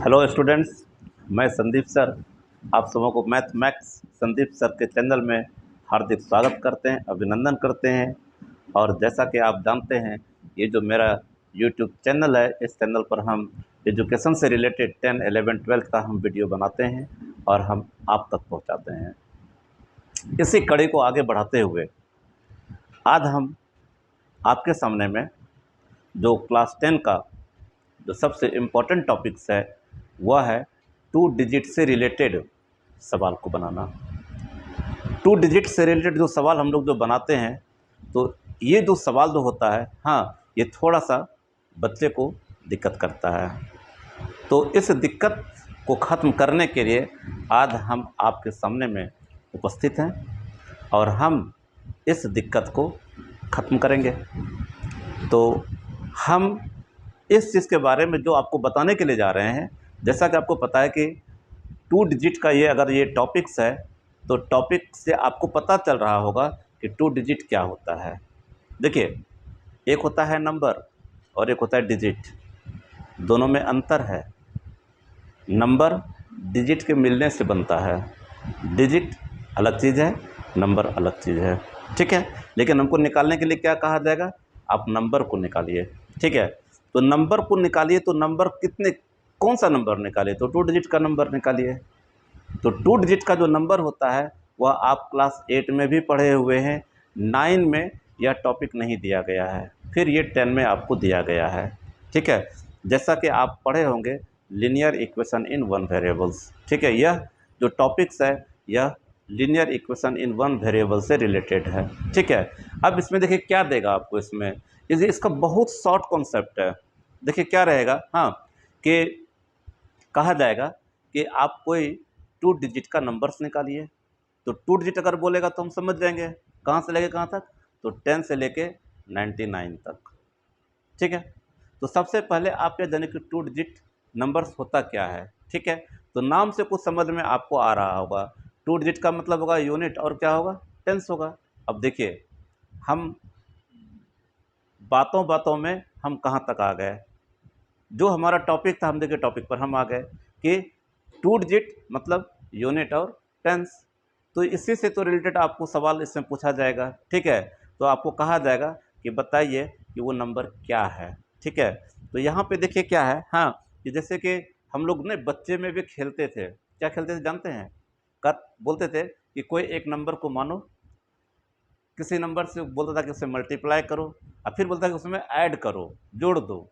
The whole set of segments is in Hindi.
हेलो स्टूडेंट्स, मैं संदीप सर आप सबों को मैथ मैक्स संदीप सर के चैनल में हार्दिक स्वागत करते हैं, अभिनंदन करते हैं। और जैसा कि आप जानते हैं, ये जो मेरा यूट्यूब चैनल है, इस चैनल पर हम एजुकेशन से रिलेटेड 10, 11, 12 का हम वीडियो बनाते हैं और हम आप तक पहुंचाते हैं। इसी कड़ी को आगे बढ़ाते हुए आज हम आपके सामने में जो क्लास 10 का जो सबसे इम्पोर्टेंट टॉपिक्स है वह है 2 डिजिट से रिलेटेड सवाल को बनाना। 2 डिजिट से रिलेटेड जो सवाल हम लोग जो बनाते हैं, तो ये जो सवाल जो होता है, हाँ, ये थोड़ा सा बच्चे को दिक्कत करता है। तो इस दिक्कत को ख़त्म करने के लिए आज हम आपके सामने में उपस्थित हैं और हम इस दिक्कत को ख़त्म करेंगे। तो हम इस चीज़ के बारे में जो आपको बताने के लिए जा रहे हैं, जैसा कि आपको पता है कि 2 डिजिट का ये अगर ये टॉपिक्स है, तो टॉपिक से आपको पता चल रहा होगा कि 2 डिजिट क्या होता है। देखिए, एक होता है नंबर और एक होता है डिजिट, दोनों में अंतर है। नंबर डिजिट के मिलने से बनता है, डिजिट अलग चीज़ है, नंबर अलग चीज़ है, ठीक है। लेकिन हमको निकालने के लिए क्या कहा जाएगा, आप नंबर को निकालिए, ठीक है। तो नंबर को निकालिए, तो नंबर कितने, कौन सा नंबर निकालिए, तो 2 डिजिट का नंबर निकालिए। तो 2 डिजिट का जो नंबर होता है वह आप क्लास 8 में भी पढ़े हुए हैं, 9 में यह टॉपिक नहीं दिया गया है, फिर ये 10 में आपको दिया गया है, ठीक है। जैसा कि आप पढ़े होंगे linear equation in one variables, ठीक है। यह जो टॉपिक्स है यह linear equation in one variable से रिलेटेड है, ठीक है। अब इसमें देखिए क्या देगा आपको, इसमें इसका बहुत शॉर्ट कॉन्सेप्ट है। देखिए क्या रहेगा, हाँ, कि कहा जाएगा कि आप कोई 2 डिजिट का नंबर्स निकालिए। तो 2 डिजिट अगर बोलेगा तो हम समझ जाएंगे कहाँ से लेके कहाँ तक, तो 10 से लेके 99 तक, ठीक है। तो सबसे पहले आप ये जाने कि 2 डिजिट नंबर्स होता क्या है, ठीक है। तो नाम से कुछ समझ में आपको आ रहा होगा, 2 डिजिट का मतलब होगा यूनिट और क्या होगा, टेंस होगा। अब देखिए, हम बातों बातों में हम कहाँ तक आ गए, जो हमारा टॉपिक था हम देखिए टॉपिक पर हम आ गए कि 2 डिजिट मतलब यूनिट और टेंस। तो इसी से तो रिलेटेड आपको सवाल इसमें पूछा जाएगा, ठीक है। तो आपको कहा जाएगा कि बताइए कि वो नंबर क्या है, ठीक है। तो यहाँ पे देखिए क्या है, हाँ, कि जैसे कि हम लोग ने बच्चे में भी खेलते थे, क्या खेलते थे जानते हैं, बोलते थे कि कोई एक नंबर को मानो, किसी नंबर से बोलता था कि उससे मल्टीप्लाई करो, और फिर बोलता था कि उसमें ऐड करो, जोड़ दो,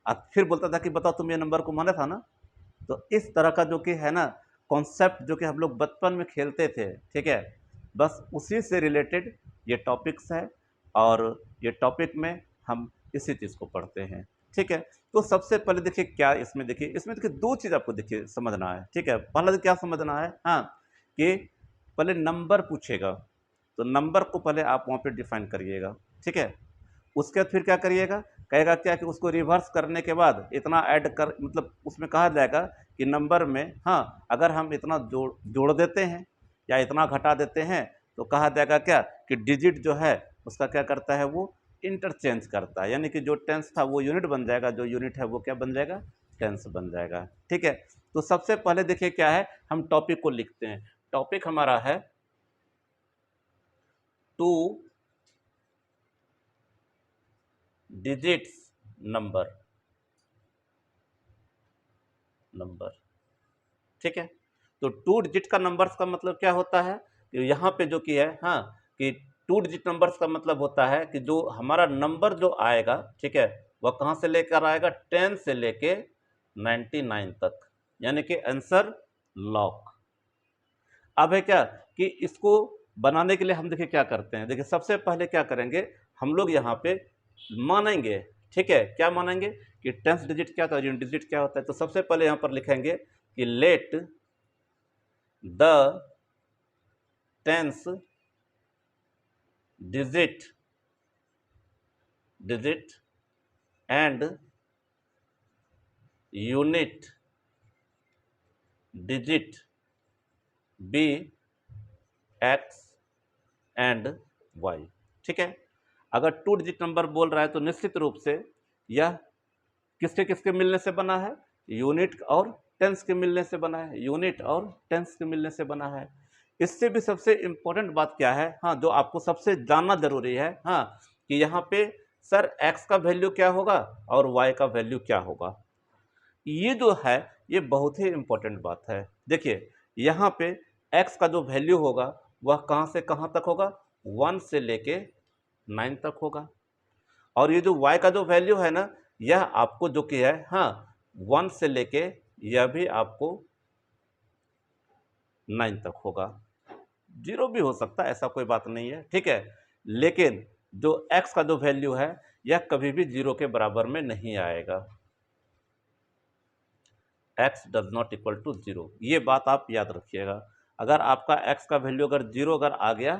और फिर बोलता था कि बताओ तुम ये नंबर को माना था ना। तो इस तरह का जो कि है ना कॉन्सेप्ट, जो कि हम लोग बचपन में खेलते थे, ठीक है, बस उसी से रिलेटेड ये टॉपिक्स है। और ये टॉपिक में हम इसी चीज़ को पढ़ते हैं, ठीक है। तो सबसे पहले देखिए क्या इसमें देखिए, इसमें देखिए 2 चीज़ आपको देखिए समझना है, ठीक है। पहला तो क्या समझना है, हाँ, कि पहले नंबर पूछेगा, तो नंबर को पहले आप वहाँ पे डिफाइन करिएगा, ठीक है। उसके बाद फिर क्या करिएगा, कहेगा क्या कि उसको रिवर्स करने के बाद इतना ऐड कर, मतलब उसमें कहा जाएगा कि नंबर में, हाँ, अगर हम इतना जोड़ देते हैं या इतना घटा देते हैं, तो कहा जाएगा क्या कि डिजिट जो है उसका क्या करता है, वो इंटरचेंज करता है, यानी कि जो टेंस था वो यूनिट बन जाएगा, जो यूनिट है वो क्या बन जाएगा, टेंस बन जाएगा, ठीक है। तो सबसे पहले देखिए क्या है, हम टॉपिक को लिखते हैं। टॉपिक हमारा है 2 डिजिट्स नंबर, ठीक है। तो 2 डिजिट का नंबर्स का मतलब क्या होता है कि यहाँ पे जो कि है, हाँ, कि 2 डिजिट नंबर्स का मतलब होता है कि जो हमारा नंबर जो आएगा, ठीक है, वह कहाँ से लेकर आएगा, 10 से लेके 99 तक, यानी कि आंसर लॉक। अब है क्या कि इसको बनाने के लिए हम देखिए क्या करते हैं, देखिए सबसे पहले क्या करेंगे, हम लोग यहाँ पे मानेंगे, ठीक है। क्या मानेंगे कि 10th डिजिट क्या था, यूनिट डिजिट क्या होता है। तो सबसे पहले यहाँ पर लिखेंगे कि let the 10th digit and unit digit be x and y, ठीक है। अगर 2 डिजिट नंबर बोल रहा है तो निश्चित रूप से यह किसके किसके मिलने से बना है, यूनिट और टेंस के मिलने से बना है, यूनिट और टेंस के मिलने से बना है। इससे भी सबसे इम्पोर्टेंट बात क्या है, हाँ, जो आपको सबसे जानना जरूरी है, हाँ, कि यहाँ पे सर x का वैल्यू क्या होगा और y का वैल्यू क्या होगा। ये जो है ये बहुत ही इम्पोर्टेंट बात है। देखिए यहाँ पे x का जो वैल्यू होगा वह कहाँ से कहाँ तक होगा, 1 से लेके 9 तक होगा। और ये जो y का जो वैल्यू है ना, यह आपको जो कि है, हाँ, 1 से लेके यह भी आपको 9 तक होगा। 0 भी हो सकता है, ऐसा कोई बात नहीं है, ठीक है। लेकिन जो x का जो वैल्यू है यह कभी भी 0 के बराबर में नहीं आएगा। x does not equal to 0, ये बात आप याद रखिएगा। अगर आपका x का वैल्यू अगर 0 अगर आ गया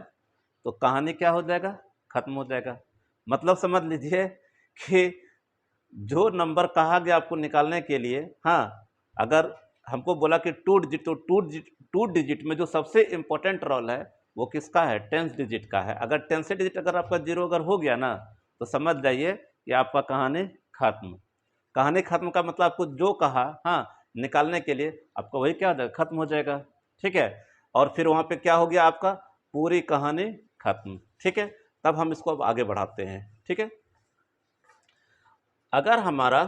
तो कहानी क्या हो जाएगा, खत्म हो जाएगा। मतलब समझ लीजिए कि जो नंबर कहा गया आपको निकालने के लिए, हाँ, अगर हमको बोला कि 2 डिजिट, तो 2 डिजिट में जो सबसे इंपॉर्टेंट रोल है वो किसका है, 10 डिजिट का है। अगर 10 डिजिट अगर आपका 0 अगर हो गया ना तो समझ जाइए कि आपका कहानी खत्म। कहानी खत्म का मतलब आपको जो कहा, हाँ, निकालने के लिए आपको वही क्या हो जाएगा, खत्म हो जाएगा, ठीक है। और फिर वहाँ पे क्या हो गया, आपका पूरी कहानी खत्म, ठीक है। तब हम इसको अब आगे बढ़ाते हैं, ठीक है। अगर हमारा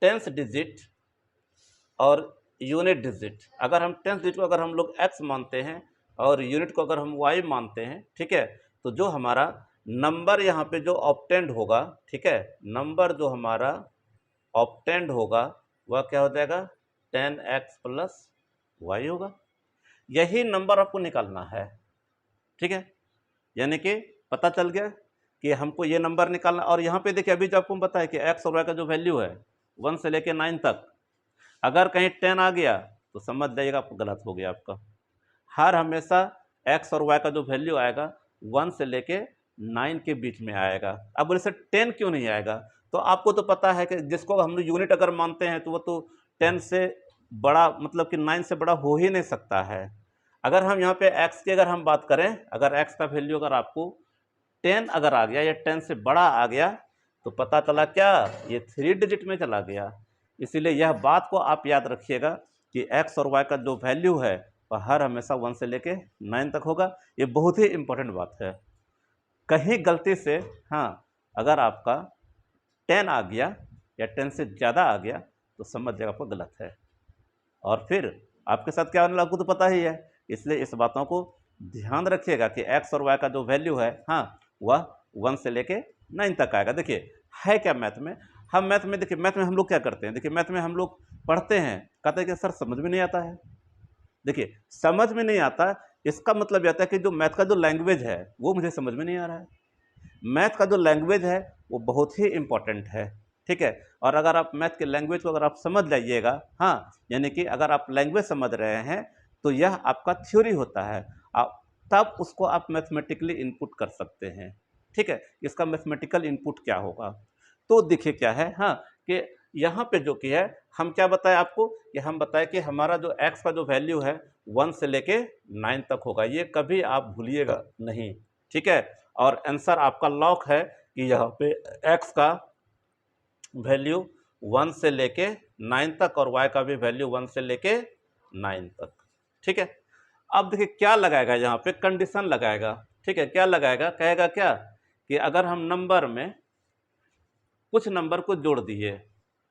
10 डिजिट और यूनिट डिजिट, अगर हम 10 डिजिट को अगर हम लोग x मानते हैं और यूनिट को अगर हम y मानते हैं, ठीक है, तो जो हमारा नंबर यहाँ पे जो ऑब्टेंड होगा, ठीक है, नंबर जो हमारा ऑब्टेंड होगा वह क्या हो जाएगा, 10x प्लस y होगा। यही नंबर आपको निकालना है, ठीक है। यानी कि पता चल गया कि हमको ये नंबर निकालना। और यहाँ पे देखिए अभी जो आपको बताया कि x और y का जो वैल्यू है 1 से लेके 9 तक, अगर कहीं 10 आ गया तो समझ जाइएगा आपको गलत हो गया आपका। हर हमेशा x और y का जो वैल्यू आएगा 1 से लेके 9 के बीच में आएगा। अब बोले सर 10 क्यों नहीं आएगा, तो आपको तो पता है कि जिसको हम यूनिट अगर मानते हैं तो वो तो 10 से बड़ा, मतलब कि 9 से बड़ा हो ही नहीं सकता है। अगर हम यहाँ पे x की अगर हम बात करें, अगर x का वैल्यू अगर आपको 10 अगर आ गया या 10 से बड़ा आ गया तो पता चला क्या, ये 3 डिजिट में चला गया। इसीलिए यह बात को आप याद रखिएगा कि x और y का जो वैल्यू है वह हर हमेशा 1 से लेके 9 तक होगा। ये बहुत ही इंपॉर्टेंट बात है। कहीं गलती से, हाँ, अगर आपका 10 आ गया या 10 से ज़्यादा आ गया तो समझ जाएगा आपको गलत है, और फिर आपके साथ क्या होने लगा आपको तो पता ही है। इसलिए इस बातों को ध्यान रखिएगा कि x और y का जो वैल्यू है, हाँ, वह 1 से लेके 9 तक आएगा। देखिए है क्या मैथ में, हम मैथ में, देखिए मैथ में हम लोग क्या करते हैं, देखिए मैथ में हम लोग पढ़ते हैं, कहते हैं कि सर समझ में नहीं आता है। देखिए समझ में नहीं आता, इसका मतलब यह आता है कि जो मैथ का जो लैंग्वेज है वो मुझे समझ में नहीं आ रहा है। मैथ का जो लैंग्वेज है वो बहुत ही इंपॉर्टेंट है, ठीक है। और अगर आप मैथ के लैंग्वेज को अगर आप समझ जाइएगा, हाँ, यानी कि अगर आप लैंग्वेज समझ रहे हैं तो यह आपका थ्योरी होता है, आप तब उसको आप मैथमेटिकली इनपुट कर सकते हैं, ठीक है। इसका मैथमेटिकल इनपुट क्या होगा, तो देखिए क्या है, हाँ, कि यहाँ पे जो कि है हम क्या बताएं आपको, कि हम बताएं कि हमारा जो x का जो वैल्यू है 1 से लेके 9 तक होगा। ये कभी आप भूलिएगा नहीं, ठीक है। और आंसर आपका लॉक है कि यहाँ पे x का वैल्यू 1 से लेके 9 तक और y का भी वैल्यू 1 से लेके 9 तक, ठीक है। अब देखिए क्या लगाएगा, यहाँ पे कंडीशन लगाएगा, ठीक है। क्या लगाएगा, कहेगा क्या कि अगर हम नंबर में कुछ नंबर को जोड़ दिए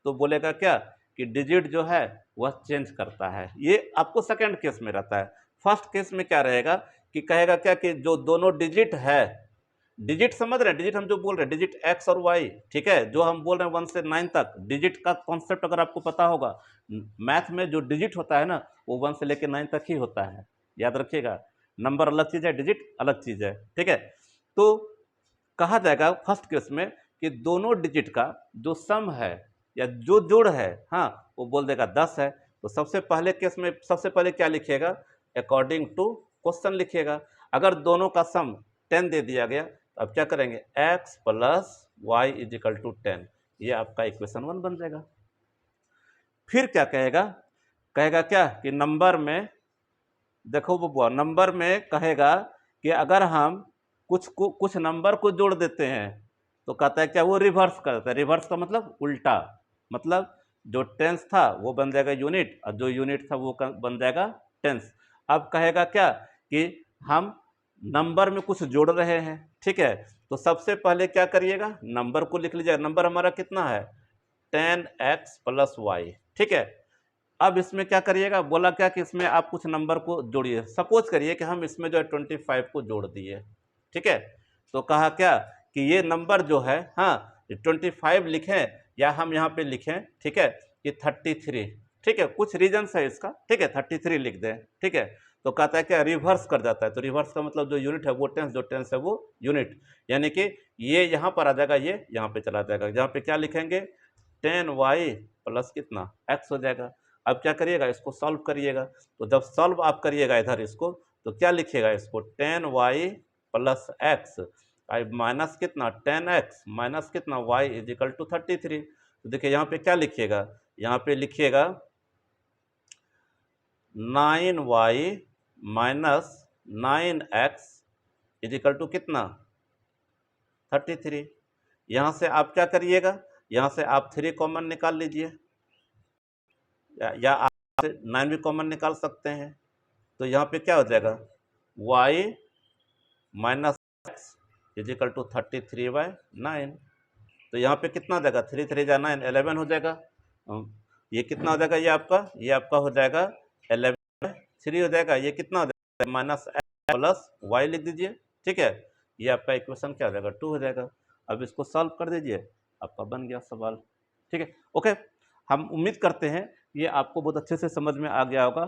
तो बोलेगा क्या कि डिजिट जो है वह चेंज करता है। ये आपको सेकंड केस में रहता है। फर्स्ट केस में क्या रहेगा कि कहेगा क्या कि जो दोनों डिजिट है, डिजिट समझ रहे हैं, डिजिट हम जो बोल रहे हैं डिजिट x और y, ठीक है, जो हम बोल रहे हैं 1 से 9 तक, डिजिट का कॉन्सेप्ट अगर आपको पता होगा, मैथ में जो डिजिट होता है ना वो 1 से लेकर 9 तक ही होता है, याद रखिएगा। नंबर अलग चीज़ है, डिजिट अलग चीज़ है, ठीक है। तो कहा जाएगा फर्स्ट केस में कि दोनों डिजिट का जो सम है या जो जोड़ है, हाँ, वो बोल देगा 10 है। तो सबसे पहले केस में सबसे पहले क्या लिखिएगा, अकॉर्डिंग टू क्वेश्चन लिखिएगा। अगर दोनों का सम 10 दे दिया गया तो अब क्या करेंगे, x plus y is equal to 10, ये आपका इक्वेशन 1 बन जाएगा। फिर क्या कहेगा, कहेगा क्या कि नंबर में, देखो बबुआ, नंबर में कहेगा कि अगर हम कुछ नंबर को जोड़ देते हैं तो कहता है क्या, वो रिवर्स करता है। रिवर्स का मतलब उल्टा, मतलब जो टेंस था वो बन जाएगा यूनिट, और जो यूनिट था वो बन जाएगा टेंस। अब कहेगा क्या कि हम नंबर में कुछ जोड़ रहे हैं, ठीक है, तो सबसे पहले क्या करिएगा, नंबर को लिख लीजिएगा। नंबर हमारा कितना है 10x + y, ठीक है। अब इसमें क्या करिएगा, बोला क्या कि इसमें आप कुछ नंबर को जोड़िए। सपोज करिए कि हम इसमें जो है 25 को जोड़ दिए, ठीक है। तो कहा क्या कि ये नंबर जो है, हाँ 25 लिखें या हम यहाँ पे लिखें, ठीक है, कि 33, ठीक है, कुछ रीजन्स है इसका, ठीक है, 33 लिख दें, ठीक है। तो कहता है क्या रिवर्स कर जाता है, तो रिवर्स का मतलब जो यूनिट है वो टेंस, जो टेंस है वो यूनिट, यानी कि ये यहाँ पर आ जाएगा, ये यहाँ पे चला जाएगा। जहाँ पे क्या लिखेंगे 10y + कितना x हो जाएगा। अब क्या करिएगा, इसको सॉल्व करिएगा। तो जब सॉल्व आप करिएगा इधर इसको, तो क्या लिखिएगा इसको 10y + x माइनस कितना 10x माइनस कितना y = 33। तो देखिए यहाँ पे क्या लिखिएगा, यहाँ पे लिखिएगा 9y - 9x = कितना 33। यहाँ से आप क्या करिएगा, यहाँ से आप 3 कॉमन निकाल लीजिए, या आप 9 भी कॉमन निकाल सकते हैं। तो यहाँ पे क्या हो जाएगा y - x = 33/9। तो यहाँ पे कितना हो जाएगा 3 3 जा 9 11 हो जाएगा। ये कितना हो जाएगा, ये आपका हो जाएगा 11/3 हो जाएगा। ये कितना हो जाएगा -x + y लिख दीजिए, ठीक है। ये आपका इक्वेशन क्या हो जाएगा 2 हो जाएगा। अब इसको सॉल्व कर दीजिए, आपका बन गया सवाल, ठीक है। ओके, हम उम्मीद करते हैं ये आपको बहुत अच्छे से समझ में आ गया होगा।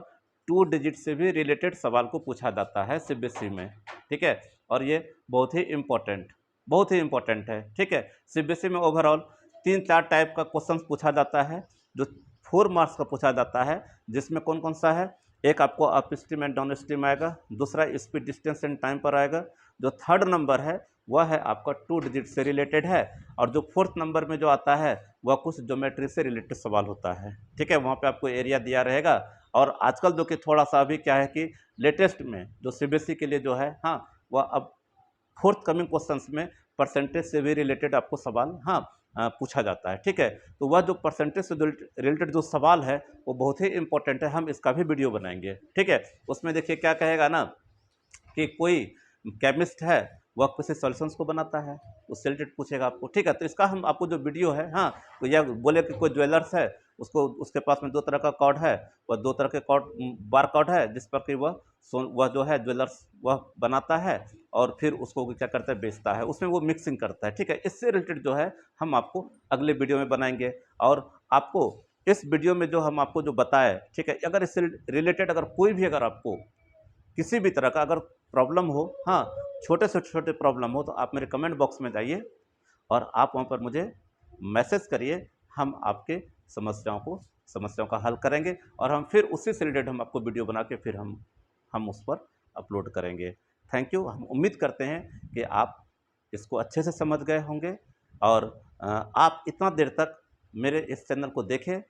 2 डिजिट से भी रिलेटेड सवाल को पूछा जाता है सीबीएसई में, ठीक है, और ये बहुत ही इम्पोर्टेंट है, ठीक है। सीबीएसई में ओवरऑल 3-4 टाइप का क्वेश्चन पूछा जाता है, जो 4 मार्क्स का पूछा जाता है, जिसमें कौन कौन सा है, एक आपको up stream and down stream आएगा, दूसरा स्पीड, डिस्टेंस एंड टाइम पर आएगा, जो थर्ड नंबर है वह है आपका 2 डिजिट से रिलेटेड है, और जो फोर्थ नंबर में जो आता है वह कुछ ज्योमेट्री से रिलेटेड सवाल होता है, ठीक है। वहाँ पे आपको एरिया दिया रहेगा। और आजकल जो कि थोड़ा सा अभी क्या है कि लेटेस्ट में जो सीबीएसई के लिए जो है, हाँ, वह अब फोर्थ कमिंग क्वेश्चंस में परसेंटेज से भी रिलेटेड आपको सवाल, हाँ, पूछा जाता है, ठीक है। तो वह जो परसेंटेज से रिलेटेड जो सवाल है वो बहुत ही इंपॉर्टेंट है, हम इसका भी वीडियो बनाएंगे, ठीक है। उसमें देखिए क्या कहेगा ना कि कोई केमिस्ट है, वह किसी सॉल्यूशंस को बनाता है, उससे रिलेटेड पूछेगा आपको, ठीक है। तो इसका हम आपको जो वीडियो है, हाँ, तो यह बोले कि कोई ज्वेलर्स है, उसके पास में 2 तरह का कार्ड है, वह 2 तरह के बार कार्ड है, जिस पर कि वह जो है ज्वेलर्स वह बनाता है और फिर उसको क्या करता है, बेचता है, उसमें वो मिक्सिंग करता है, ठीक है। इससे रिलेटेड जो है हम आपको अगले वीडियो में बनाएंगे। और आपको इस वीडियो में जो हम आपको जो बताए, ठीक है, अगर इससे रिलेटेड अगर कोई भी अगर आपको किसी भी तरह का अगर प्रॉब्लम हो, हाँ, छोटे से छोटे प्रॉब्लम हो, तो आप मेरे कमेंट बॉक्स में जाइए और आप वहाँ पर मुझे मैसेज करिए, हम आपके समस्याओं का हल करेंगे, और हम फिर उसी से रिलेटेड हम आपको वीडियो बना के फिर हम उस पर अपलोड करेंगे। Thank you. हम उम्मीद करते हैं कि आप इसको अच्छे से समझ गए होंगे, और आप इतना देर तक मेरे इस चैनल को देखें,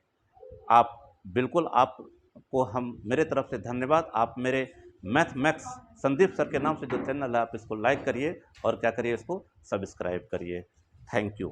आप बिल्कुल, आपको हम मेरे तरफ से धन्यवाद। आप मेरे मैथ मैक्स संदीप सर के नाम से जो चैनल है, आप इसको लाइक करिए और क्या करिए, इसको सब्सक्राइब करिए। Thank you.